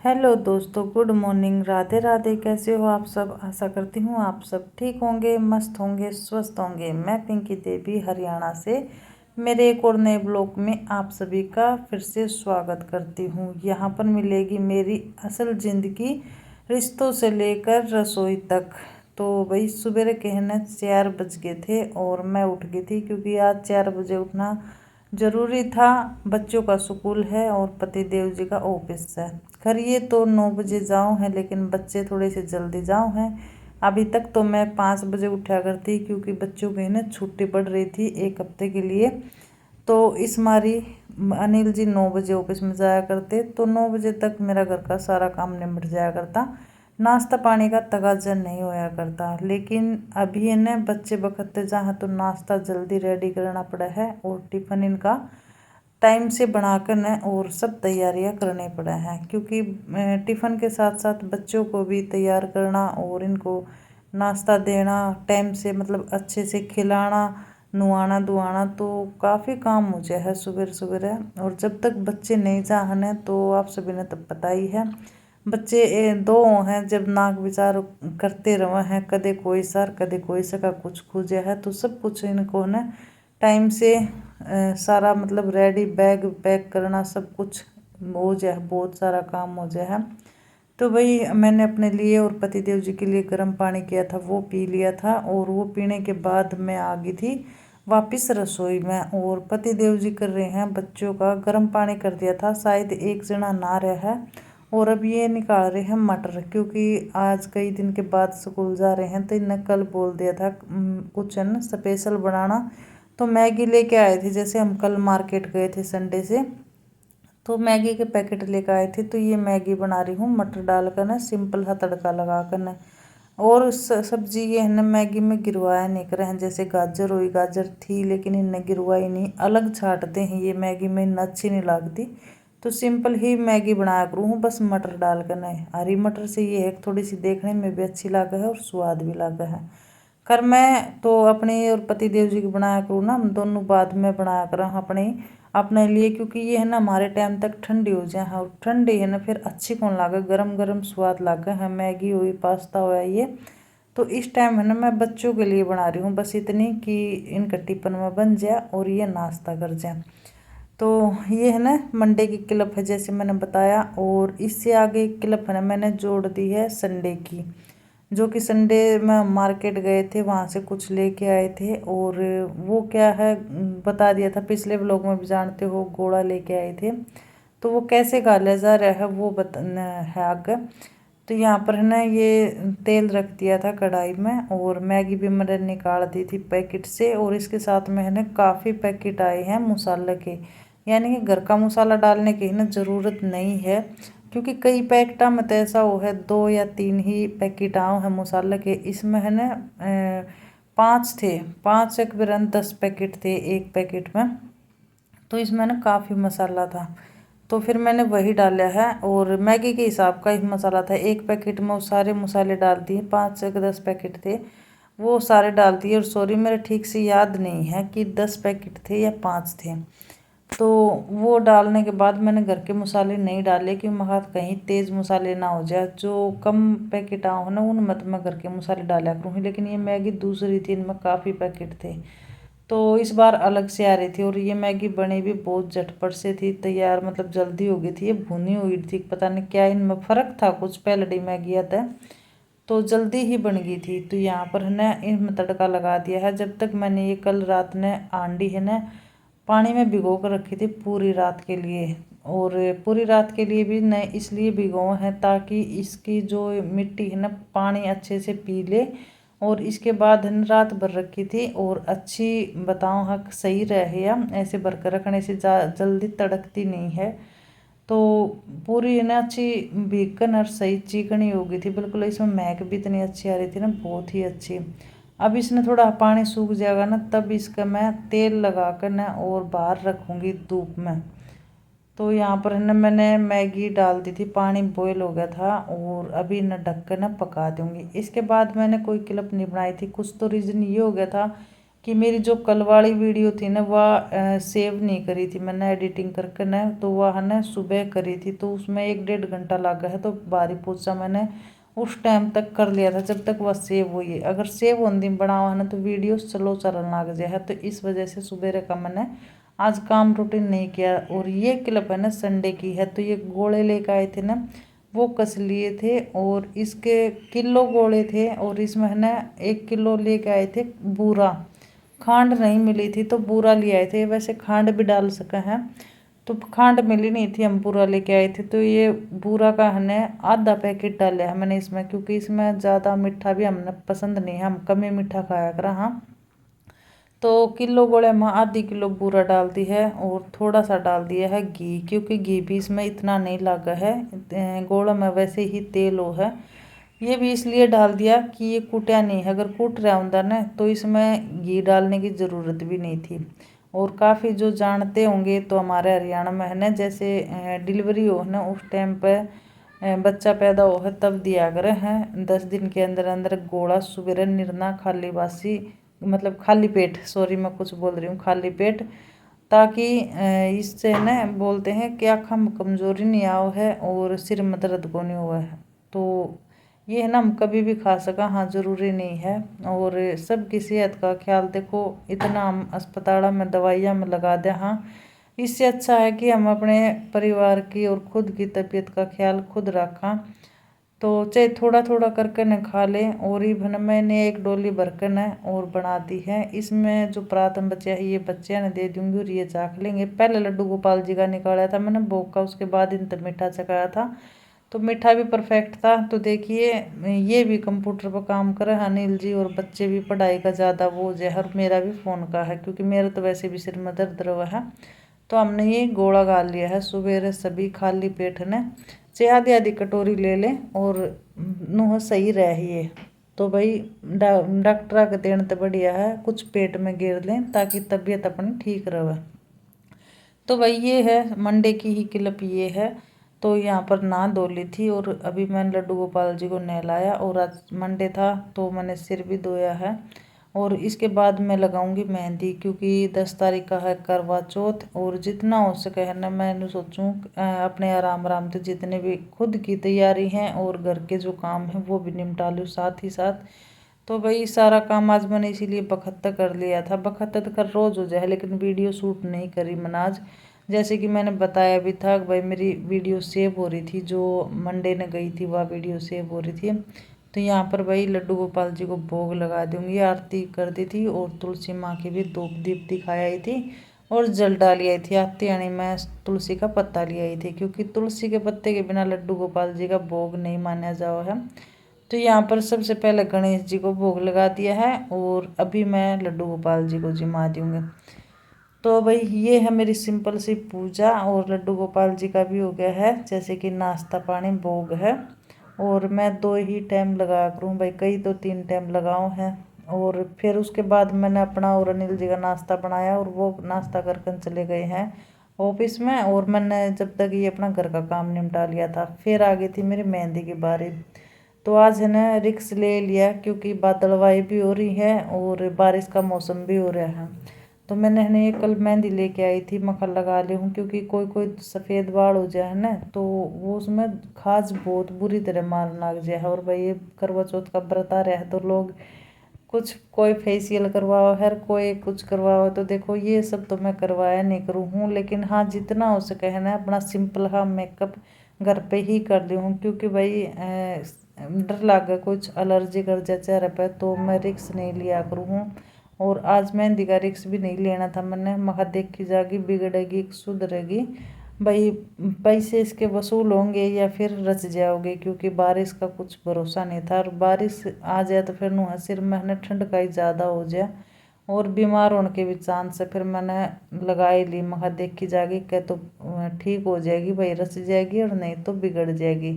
Hello दोस्तों, good morning. Radhe Radhe. कैसे हो आप सब? आशा करती हूँ आप सब ठीक होंगे, मस्त होंगे, स्वस्थ होंगे। मैं पिंकी देवी हरियाणा से मेरे एक और नए ब्लॉग में आप सभी का फिर से स्वागत करती हूँ। यहाँ पर मिलेगी मेरी असल ज़िंदगी, रिश्तों से लेकर रसोई तक। तो भाई सुबह कहना 4 बज गए थे और मैं उठ गई थी क्योंकि आज 4 बजे उठना ज़रूरी था। बच्चों का स्कूल है और पति देव जी का ऑफिस है। खैर ये तो 9 बजे जाऊँ है, लेकिन बच्चे थोड़े से जल्दी जाऊँ हैं। अभी तक तो मैं 5 बजे उठा करती क्योंकि बच्चों की ना छुट्टी पड़ रही थी 1 हफ्ते के लिए। तो इस मारी अनिल जी 9 बजे ऑफिस में जाया करते, तो 9 बजे तक मेरा घर का सारा काम निपट जाया करता। नाश्ता पानी का तगाजा नहीं होया करता। लेकिन अभी है ना बच्चे बखते जहाँ तो नाश्ता जल्दी रेडी करना पड़ा है और टिफ़िन इनका टाइम से बनाकर न और सब तैयारियां करने पड़ा है क्योंकि टिफ़िन के साथ साथ बच्चों को भी तैयार करना और इनको नाश्ता देना टाइम से, मतलब अच्छे से खिलाना, नुआना धुआना, तो काफ़ी काम मुझे है सुबह सुबह। और जब तक बच्चे नहीं चाहने तो आप सभी ने तब पता ही है। बच्चे दो हैं, जब नाक विचार करते रहे हैं, कदे कोई सर कदे कोई सका कुछ खोजे है, तो सब कुछ इनको ना टाइम से सारा मतलब रेडी बैग पैक करना सब कुछ हो जाए, बहुत सारा काम हो जाए है। तो भाई मैंने अपने लिए और पति देव जी के लिए गर्म पानी किया था, वो पी लिया था और वो पीने के बाद मैं आ गई थी वापस रसोई में। और पति देव जी कर रहे हैं बच्चों का गर्म पानी कर दिया था, शायद एक जना नहा रहा है। और अब ये निकाल रहे हैं मटर, क्योंकि आज कई दिन के बाद स्कूल जा रहे हैं तो इन्हें कल बोल दिया था कुछ है ना स्पेशल बनाना। तो मैगी लेके आए थे, जैसे हम कल मार्केट गए थे संडे से, तो मैगी के पैकेट लेकर आए थे। तो ये मैगी बना रही हूँ मटर डालकर ना, सिंपल सा तड़का लगा कर ना। और सब्जी ये है ना मैगी में गिरवाया नहीं कर हैं, जैसे गाजर हुई, गाजर थी लेकिन इनने गिरवाई नहीं, अलग छाटते हैं ये मैगी में, इन्हें अच्छी नहीं लगती। तो सिंपल ही मैगी बनाया करूँ हूँ बस मटर डाल कर ना। हरी मटर से ये है थोड़ी सी देखने में भी अच्छी लगा है और स्वाद भी लगा है। खैर मैं तो अपने और पति देव जी की बनाया करूँ ना, हम दोनों बाद में बनाया करें अपने लिए, क्योंकि ये है ना हमारे टाइम तक ठंडी हो जाए और ठंडी है ना फिर अच्छी कौन लागे, गरम गरम स्वाद लागे है। मैगी हुई, पास्ता हुआ ये, तो इस टाइम है ना मैं बच्चों के लिए बना रही हूँ बस इतनी कि इनका टिफिन में बन जाए और ये नाश्ता कर जाए। तो ये है ना मंडे की क्लिप है जैसे मैंने बताया। और इससे आगे क्लिप है ना मैंने जोड़ दी है संडे की, जो कि संडे में मार्केट गए थे, वहाँ से कुछ लेके आए थे। और वो क्या है बता दिया था पिछले व्लॉग में भी, जानते हो घोड़ा लेके आए थे। तो वो कैसे गाला जा रहा है वो है आगे। तो यहाँ पर है ना ये तेल रख दिया था कढ़ाई में और मैगी भी मैंने निकाल दी थी पैकेट से। और इसके साथ में है ना काफ़ी पैकेट आए हैं मसाले के, यानी कि घर का मसाला डालने की ना ज़रूरत नहीं है, क्योंकि कई पैकेटा में तो ऐसा हो है 2 या 3 ही पैकेट आओ है मसाले के। इसमें है ना 5 थे, 5 एक बिरन 10 पैकेट थे एक पैकेट में। तो इसमें ना काफ़ी मसाला था, तो फिर मैंने वही डाला है। और मैगी के हिसाब का ही मसाला था, एक पैकेट में वो सारे मसाले डाल दिए, 5 से 10 पैकेट थे वो सारे डाल दिए। और सॉरी मेरे ठीक से याद नहीं है कि 10 पैकेट थे या 5 थे। तो वो डालने के बाद मैंने घर के मसाले नहीं डाले कि मगर कहीं तेज़ मसाले ना हो जाए, जो कम पैकेट आओ ना उनमें तो मैं घर के मसाले डाला करूँगी। लेकिन ये मैगी दूसरी थी, इनमें काफ़ी पैकेट थे, तो इस बार अलग से आ रही थी। और ये मैगी बनी भी बहुत झटपट से थी तैयार, मतलब जल्दी हो गई थी। ये भुनी हुई थी, पता नहीं क्या इनमें फ़र्क था कुछ, पहले मैगी आता है तो जल्दी ही बन गई थी। तो यहाँ पर है ना इनमें तड़का लगा दिया है। जब तक मैंने ये कल रात ने आंडी है ना पानी में भिगो कर रखी थी पूरी रात के लिए। और पूरी रात के लिए भी नहीं इसलिए भिगो है ताकि इसकी जो मिट्टी है ना पानी अच्छे से पी ले। और इसके बाद है ना रात भर रखी थी और अच्छी बताऊँ हक सही रहे, या ऐसे भर कर रखने से जल्दी तड़कती नहीं है। तो पूरी है ना अच्छी भीगन और सही चिकनी हो गई थी बिल्कुल, इसमें महक भी इतनी अच्छी आ रही थी ना, बहुत ही अच्छी। अब इसने थोड़ा पानी सूख जाएगा ना तब इसका मैं तेल लगा कर ना और बाहर रखूँगी धूप में। तो यहाँ पर है ना मैंने मैगी डाल दी थी, पानी बॉयल हो गया था और अभी न ढक कर ना पका दूँगी। इसके बाद मैंने कोई क्लिप नहीं बनाई थी, कुछ तो रीज़न ये हो गया था कि मेरी जो कल वाली वीडियो थी ना वह सेव नहीं करी थी मैंने एडिटिंग करके ना, तो वह है ना सुबह करी थी, तो उसमें 1-1.5 घंटा लगा है। तो बारी पोछा मैंने उस टाइम तक कर लिया था जब तक वह सेव हुई है। अगर सेव होने दिन बना हुआ है ना तो वीडियो स्लो चलने लग जाए है, तो इस वजह से सुबह का मैंने आज काम रूटीन नहीं किया। और ये क्लिप है ना संडे की है, तो ये गोले लेकर आए थे ना वो कस लिए थे, और इसके किलो गोले थे, और इसमें है ना 1 किलो लेके आए थे बूरा। खांड नहीं मिली थी तो बूरा ले आए थे, वैसे खांड भी डाल सके हैं, तो खांड मिली नहीं थी, हम बूरा लेके आए थे। तो ये बूरा का हमने आधा पैकेट डाला है मैंने इसमें, क्योंकि इसमें ज़्यादा मीठा भी हमने पसंद नहीं है, हम कम ही मीठा खाया करा। हाँ, तो किलो गोले में आधी किलो बूरा डाल दी है, और थोड़ा सा डाल दिया है घी, क्योंकि घी भी इसमें इतना नहीं लगा है, गोलों में वैसे ही तेल हो है। ये भी इसलिए डाल दिया कि ये कूटा नहीं है, अगर कूट रहा होता ना तो इसमें घी डालने की ज़रूरत भी नहीं थी। और काफ़ी जो जानते होंगे तो हमारे हरियाणा में है ना, जैसे डिलीवरी हो ना उस टाइम पे बच्चा पैदा हो है तब दिया करे हैं 10 दिन के अंदर अंदर गोला सुबह निर्ना खाली बासी, मतलब खाली पेट, सॉरी मैं कुछ बोल रही हूँ, खाली पेट, ताकि इससे न बोलते हैं कि आँखों में कमजोरी नहीं आओ है और सिर में दर्द को नहीं हुआ है। तो ये है ना हम कभी भी खा सका, हाँ ज़रूरी नहीं है। और सबकी सेहत का ख्याल देखो, इतना हम अस्पताल में दवाइयाँ में लगा दें, हाँ इससे अच्छा है कि हम अपने परिवार की और खुद की तबीयत का ख्याल खुद रखा। तो चाहे थोड़ा थोड़ा करके न खा लें। और ये भन मैंने 1 डोली भर कर न और बना दी है, इसमें जो प्रातम बचा है ये बच्चे ने दे दूंगी और ये चाख लेंगे। पहले लड्डू गोपाल जी का निकाला था मैंने भोग का, उसके बाद इन तक मीठा चखाया था, तो मीठा भी परफेक्ट था। तो देखिए ये भी कंप्यूटर पर काम करे अनिल जी, और बच्चे भी पढ़ाई का ज़्यादा बोझ है, और मेरा भी फ़ोन का है, क्योंकि मेरा तो वैसे भी सिर में दर्द रहा है। तो हमने ये गोला गाल लिया है सुबह सभी खाली पेट ने, चाहे आधी आधी कटोरी ले लें और नुह सही रही। तो भाई डॉक्टर के देने तो बढ़िया है, कुछ पेट में गिर लें ताकि तबीयत अपनी ठीक रहे। तो भाई ये है मंडे की ही क्लिप ये है। तो यहाँ पर नहा धो ली थी, और अभी मैंने लड्डू गोपाल जी को नहलाया, और आज मंडे था तो मैंने सिर भी धोया है। और इसके बाद मैं लगाऊंगी मेहंदी, क्योंकि 10 तारीख का है करवा चौथ, और जितना हो सके है ना मैंने सोचूं अपने आराम आराम से जितने भी खुद की तैयारी हैं और घर के जो काम हैं वो भी निपटा लूँ साथ ही साथ। तो भाई सारा काम आज मैंने इसीलिए बखत्ता कर लिया था, बखत्ता तो कर रोज़ हो जाए लेकिन वीडियो शूट नहीं करी मैंने आज। जैसे कि मैंने बताया भी था भाई मेरी वीडियो सेव हो रही थी, जो मंडे ने गई थी वह वीडियो सेव हो रही थी। तो यहाँ पर भाई लड्डू गोपाल जी को भोग लगा दूंगी, आरती कर दी थी, और तुलसी माँ की भी धूप दीप दिखाई आई थी, और जल डाली आई थी। आती यानी मैं तुलसी का पत्ता ले आई थी, क्योंकि तुलसी के पत्ते के बिना लड्डू गोपाल जी का भोग नहीं माना जाओ है। तो यहाँ पर सबसे पहले गणेश जी को भोग लगा दिया है, और अभी मैं लड्डू गोपाल जी को जिमा दूँगी। तो भाई ये है मेरी सिंपल सी पूजा, और लड्डू गोपाल जी का भी हो गया है, जैसे कि नाश्ता पानी भोग है। और मैं 2 ही टाइम लगाया करूँ भाई, कई तो 3 टाइम लगाऊँ हैं। और फिर उसके बाद मैंने अपना और अनिल जी का नाश्ता बनाया, और वो नाश्ता कर चले गए हैं ऑफिस में, और मैंने जब तक ये अपना घर का काम निपटा लिया था फिर आ गई थी मेरी मेहंदी की बारी। तो आज है ना रिक्स ले लिया, क्योंकि बादलवाई भी हो रही है और बारिश का मौसम भी हो रहा है। तो मैंने है ना ये कल मेहंदी लेके आई थी, मक्खन लगा ली हूँ, क्योंकि कोई कोई सफ़ेद बाल हो जाए ना तो वो उसमें खाज बहुत बुरी तरह मारने लग जाए। और भाई ये करवा चौथ का व्रत आ रहा है, तो लोग कुछ कोई फेशियल करवाओ, हर कोई कुछ करवाओ, तो देखो ये सब तो मैं करवाया नहीं करूँ हूँ, लेकिन हाँ जितना हो सके है ना अपना सिंपल हाँ मेकअप घर पे ही कर ली हूँ, क्योंकि भाई डर लगा कुछ एलर्जी कर जाए चेहरे पे, तो मैं रिक्स नहीं लिया करूँ हूँ। और आज मेहंदी का रिक्स भी नहीं लेना था मैंने, मखा देखी जाएगी बिगड़ेगी सुधरेगी भाई, पैसे इसके वसूल होंगे या फिर रच जाओगे, क्योंकि बारिश का कुछ भरोसा नहीं था। और बारिश आ जाए तो फिर नुह सिर में है ठंड का ही ज़्यादा हो जाए और बीमार होने के भी चांस है। फिर मैंने लगाई ली, मखा देखी जाएगी क्या तो ठीक हो जाएगी भाई, रच जाएगी, और नहीं तो बिगड़ जाएगी।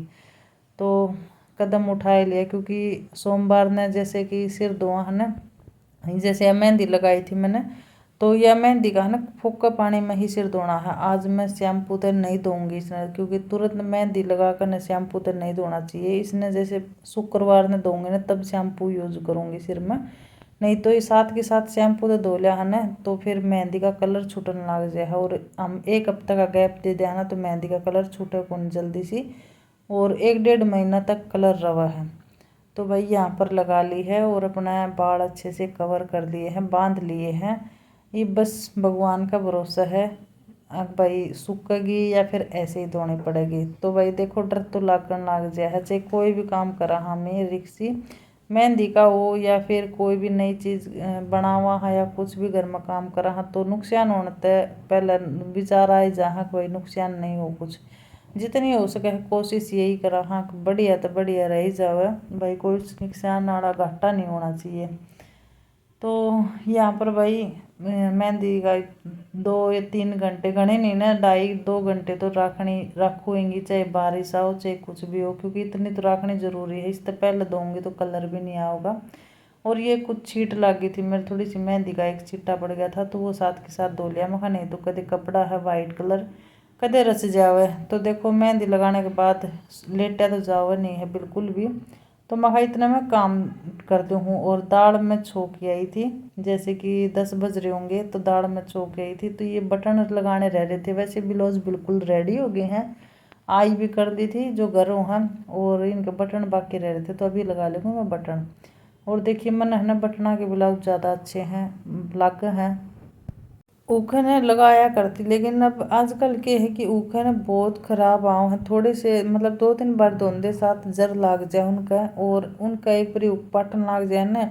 तो कदम उठा लिया, क्योंकि सोमवार ने जैसे कि सिर धोआ है ना, जैसे मेहंदी लगाई थी मैंने, तो यह मेहंदी का है ना फूका पानी में ही सिर धोना है। आज मैं शैम्पू तो नहीं धोऊंगी इसने, क्योंकि तुरंत मेहंदी लगा कर ना शैम्पू तो नहीं धोना चाहिए इसने, जैसे शुक्रवार ने धोऊंगी ना तब शैम्पू यूज करूँगी सिर में, नहीं तो ये साथ के साथ शैम्पू तो धो लिया है ना तो फिर मेहंदी का कलर छूटने लग जाए है। और हम 1 हफ्ता का गैप दे दिया ना तो मेहंदी का कलर छूटे कौन जल्दी सी, और 1-1.5 महीना तक कलर रवा है। तो भाई यहाँ पर लगा ली है और अपना बाल अच्छे से कवर कर लिए हैं, बांध लिए हैं। ये बस भगवान का भरोसा है, अब भाई सूखेगी या फिर ऐसे ही धोनी पड़ेगी। तो भाई देखो डर तो लगन लग जाए है, चाहे कोई भी काम करा हमें रिक्सी मेहंदी का हो या फिर कोई भी नई चीज़ बनावा है या कुछ भी घर में काम करा है तो नुकसान होने तय पहले विचार आए जहाँ कोई नुकसान नहीं हो। कुछ जितनी हो सके कोशिश यही करा हाँ बढ़िया तो बढ़िया रह जावे भाई, कोई नुकसान वाला घाटा नहीं होना चाहिए। तो यहाँ पर भाई मेहंदी का 2 या 3 घंटे घने नहीं ना 2.5-2 घंटे तो रखूँगी, चाहे बारिश आओ चाहे कुछ भी हो, क्योंकि इतनी तो रखनी ज़रूरी है। इससे पहले दूँगी तो कलर भी नहीं आओगा। और ये कुछ छींट लग गई थी मेरी, थोड़ी सी मेहंदी का एक छिट्टा पड़ गया था तो वो साथ के साथ धो लिया। मैं नहीं तो कदे कपड़ा है वाइट कलर कदे रच जावे। तो देखो मेहंदी लगाने के बाद लेटा तो जावे नहीं है बिल्कुल भी। तो मैं इतना मैं काम करती हूँ। और दाल में छो के आई थी, जैसे कि 10 बज रहे होंगे तो दाल में छो के आई थी। तो ये बटन लगाने रह रहे थे, वैसे ब्लाउज बिल्कुल रेडी हो गए हैं, आई भी कर दी थी जो घरों हैं, और इनके बटन बाकी रह रहे थे तो अभी लगा लूँगी मैं बटन। और देखिए मन है ना बटना के ब्लाउज ज़्यादा अच्छे हैं लग हैं। उखन लगाया करती लेकिन अब आजकल के है कि उखन बहुत ख़राब आओ हैं, थोड़े से मतलब 2-3 बार धोंदे साथ जर लाग जाए उनका, और उनका एक बारी पाटन लाग जाए ना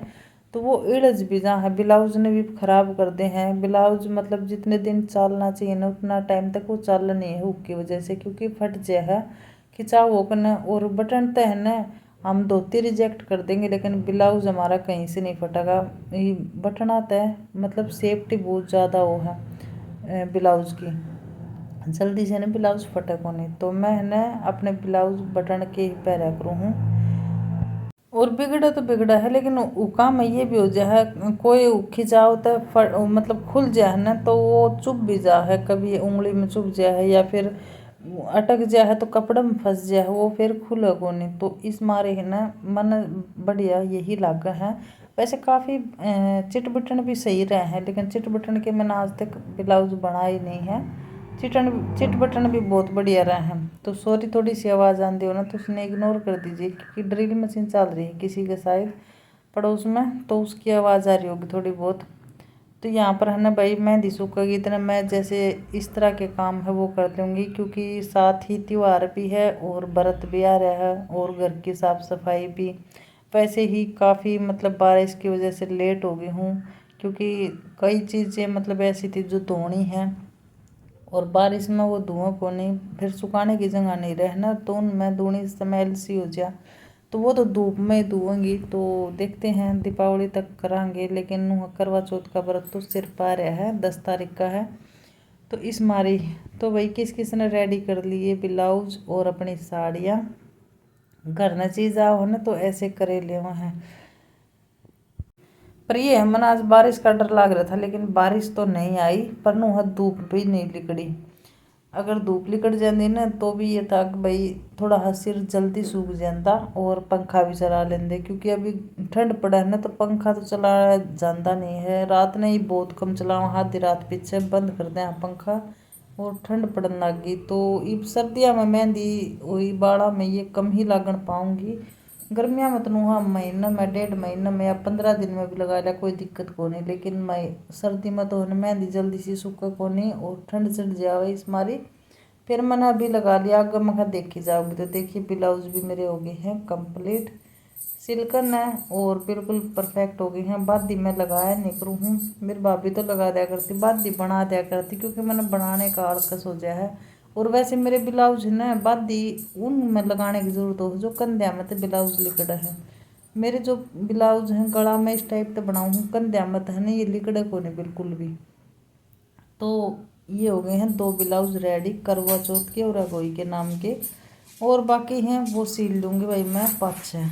तो वो इड़ज भी जा है, ब्लाउज ने भी ख़राब कर दे हैं। ब्लाउज मतलब जितने दिन चलना चाहिए ना उतना टाइम तक वो चल नहीं है हुक की वजह से, क्योंकि फट जाए है खिंचाव होकर ना। और बटन तो है ना हम धोती रिजेक्ट कर देंगे लेकिन ब्लाउज हमारा कहीं से नहीं फटेगा। ये बटना तय मतलब सेफ्टी बहुत ज़्यादा वो है ब्लाउज की, जल्दी से ना ब्लाउज फटे को नहीं। तो मैं है ना अपने ब्लाउज बटन के ही पहरा करूँ हूँ। और बिगड़ा तो बिगड़ा है लेकिन उका में ये भी हो जाए कोई खिंचाव तो मतलब खुल जाए ना तो वो चुभ भी जा है, कभी उंगली में चुभ जाए है या फिर अटक जाए है तो कपड़े में फंस जाए है वो फिर खुलेगा नहीं। तो इस मारे है ना मन बढ़िया यही लागा है। वैसे काफ़ी चिट बटन भी सही रहे हैं लेकिन चिट बटन के मैंने आज तक ब्लाउज बनाई नहीं है। चिट बटन भी बहुत बढ़िया रहे हैं। तो सॉरी थोड़ी सी आवाज़ आती हो ना तो उसने इग्नोर कर दीजिए, क्योंकि ड्रिल मशीन चल रही है किसी के शायद पड़ोस में तो उसकी आवाज़ आ रही होगी थोड़ी बहुत। तो यहाँ पर है ना भाई मेहंदी सूखेगी इतना मैं जैसे इस तरह के काम है वो कर लूँगी, क्योंकि साथ ही त्यौहार भी है और व्रत भी आ रहा है और घर की साफ़ सफाई भी। वैसे ही काफ़ी मतलब बारिश की वजह से लेट हो गई हूँ, क्योंकि कई चीज़ें मतलब ऐसी थी जो धोनी है और बारिश में वो धुआं को नहीं फिर सुखाने की जगह नहीं रहना तो मैं धोनी स्मेल सी हो जा, तो वो तो धूप में ही धोऊंगी। तो देखते हैं दीपावली तक करांगे, लेकिन करवा चौथ का व्रत तो सिर पा रहा है 10 तारीख का है। तो इस मारी तो भाई किस किस ने रेडी कर लिए ब्लाउज और अपनी साड़ियाँ, घर न चीज़ आओ ना तो ऐसे करे ले हैं। पर ये है मन आज बारिश का डर लग रहा था लेकिन बारिश तो नहीं आई, पर नु धूप भी नहीं निकली। अगर धूप निकल जाती ना तो भी ये था कि भाई थोड़ा सिर जल्दी सूख जाता और पंखा भी चला लेंगे, क्योंकि अभी ठंड पड़ा है ना तो पंखा तो चलाया जाता नहीं है। रात ने ही बहुत कम चलाओ, आधी रात पीछे बंद कर दें पंखा और ठंड पड़ने लग गई। तो इब सर्दियाँ में मेहंदी वही बाड़ा में ये कम ही लागन पाऊँगी। गर्मियाँ में तो हाँ महीना में 1.5 महीना में या 15 दिन में भी लगा लिया कोई दिक्कत को नहीं, लेकिन मैं सर्दी में तो मेहंदी जल्दी सी सूखा को नहीं और ठंड चढ़ जाए इस मारी। फिर मैंने अभी लगा लिया अगर मैं देखी जाऊँगी तो देखिए ब्लाउज भी मेरे हो गए हैं कंप्लीट, सिल्कन है और बिल्कुल परफेक्ट हो गई हैं। बादी मैं लगाया नहीं करूँ हूँ, मेरी भाभी तो लगा दिया करती बादी बना दिया करती, क्योंकि मैंने बनाने का आलकस हो गया है। और वैसे मेरे ब्लाउज है ना बादी ऊन में लगाने की ज़रूरत हो जो कंध्या में तो ब्लाउज लिकड़ा है। मेरे जो ब्लाउज हैं गला में इस टाइप तो बनाऊँ हूँ, कंध्या में तो है नहीं ये लिकड़े को नहीं बिल्कुल भी। तो ये हो गए हैं 2 ब्लाउज रेडी करवा चौथ के और अगोई के नाम के, और बाकी हैं वो सील लूँगी भाई मैं 5-6।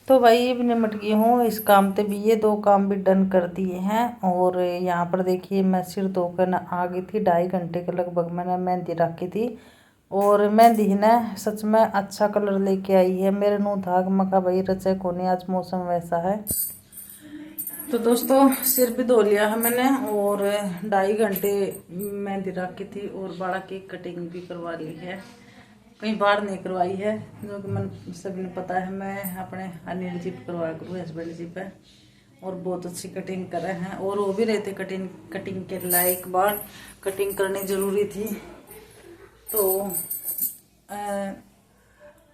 तो भाई ये भी निमट गई हूँ इस काम पे भी, ये 2 काम भी डन कर दिए हैं। और यहाँ पर देखिए मैं सिर धोकर ना आ गई थी, 2.5 घंटे के लगभग मैंने मेहंदी रखी थी। और मेहंदी ही ना सच में अच्छा कलर लेके आई है मेरे नू धाग मका भाई रचे को नहीं, आज मौसम वैसा है। तो दोस्तों सिर भी धो लिया है मैंने और 2.5 घंटे मेहंदी रखी थी और बाड़ा की कटिंग भी करवा ली है। कहीं बाहर नहीं करवाई है, जो कि मन सभी ने पता है मैं अपने अनिल जी पे करवा करूँ, हस्बैंड जी पे। और बहुत अच्छी कटिंग कर रहे हैं और वो भी रहते कटिंग के लायक। बार कटिंग करनी जरूरी थी तो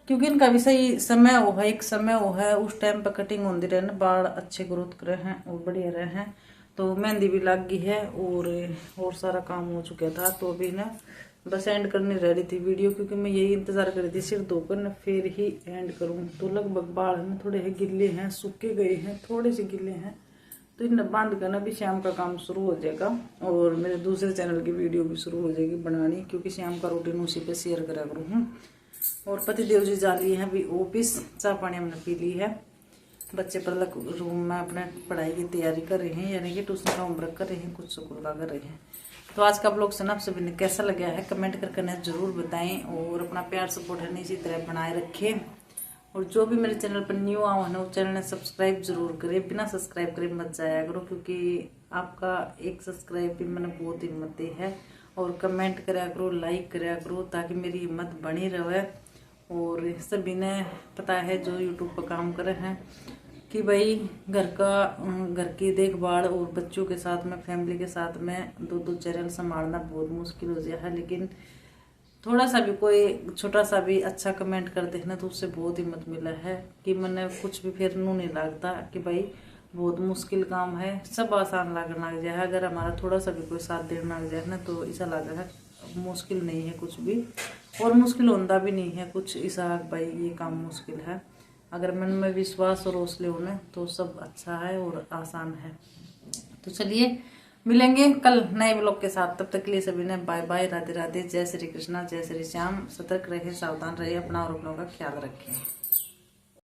क्योंकि इनका भी सही समय वो है, एक समय वो है, उस टाइम पर कटिंग होती रहे ना, बाल अच्छे ग्रोथ करे हैं और बढ़िया रहे हैं। तो मेहंदी भी लग गई है और सारा काम हो चुका था। तो अभी ना बस एंड करने रह रही थी वीडियो, क्योंकि मैं यही इंतजार कर रही थी सिर धोकर न फिर ही एंड करूँ। तो लगभग बाल में थोड़े गिले हैं, सूखे गए हैं, थोड़े से गिले हैं, तो इन्हें बांध कर ना भी शाम का काम शुरू हो जाएगा और मेरे दूसरे चैनल की वीडियो भी शुरू हो जाएगी बनानी, क्योंकि शाम का रूटीन उसी पे शेयर करा करूँ। और पति देव जी जा रही है अभी ऑफिस, चाय पानी हमने पी ली है। बच्चे पर अलग रूम में अपने पढ़ाई की तैयारी कर रहे हैं, यानी कि ट्यूशन का होमवर्क कर रहे हैं, कुछ स्कूल का कर रहे हैं। तो आज का ब्लॉग सुना आप सभी ने कैसा लगा है कमेंट करके जरूर बताएं और अपना प्यार सपोर्ट है इसी तरह बनाए रखें। और जो भी मेरे चैनल पर न्यू आओ है ना, वो चैनल ने सब्सक्राइब जरूर करें, बिना सब्सक्राइब करे मत जाया करो, क्योंकि आपका एक सब्सक्राइब भी मैंने बहुत हिम्मत दी है। और कमेंट करा करो, लाइक करा करो, ताकि मेरी हिम्मत बनी रहे। और सभी ने पता है जो यूट्यूब पर काम कर रहे हैं कि भाई घर की देखभाल और बच्चों के साथ में, फैमिली के साथ में दो चैनल संभालना बहुत मुश्किल हो गया है। लेकिन थोड़ा सा भी कोई छोटा सा भी अच्छा कमेंट कर देना तो उससे बहुत हिम्मत मिला है कि मैंने कुछ भी फिर नू नहीं लगता कि भाई बहुत मुश्किल काम है, सब आसान लगने लग जाए। अगर हमारा थोड़ा सा भी कोई साथ देना लग जाए ना, तो ऐसा लग रहा है मुश्किल नहीं है कुछ भी, और मुश्किल होता भी नहीं है कुछ ऐसा भाई ये काम मुश्किल है। अगर मन में विश्वास और हौसले होने तो सब अच्छा है और आसान है। तो चलिए मिलेंगे कल नए ब्लॉग के साथ, तब तक के लिए सभी ने बाय बाय, राधे राधे, जय श्री कृष्णा, जय श्री श्याम। सतर्क रहे, सावधान रहे, अपना और अपनों का ख्याल रखें।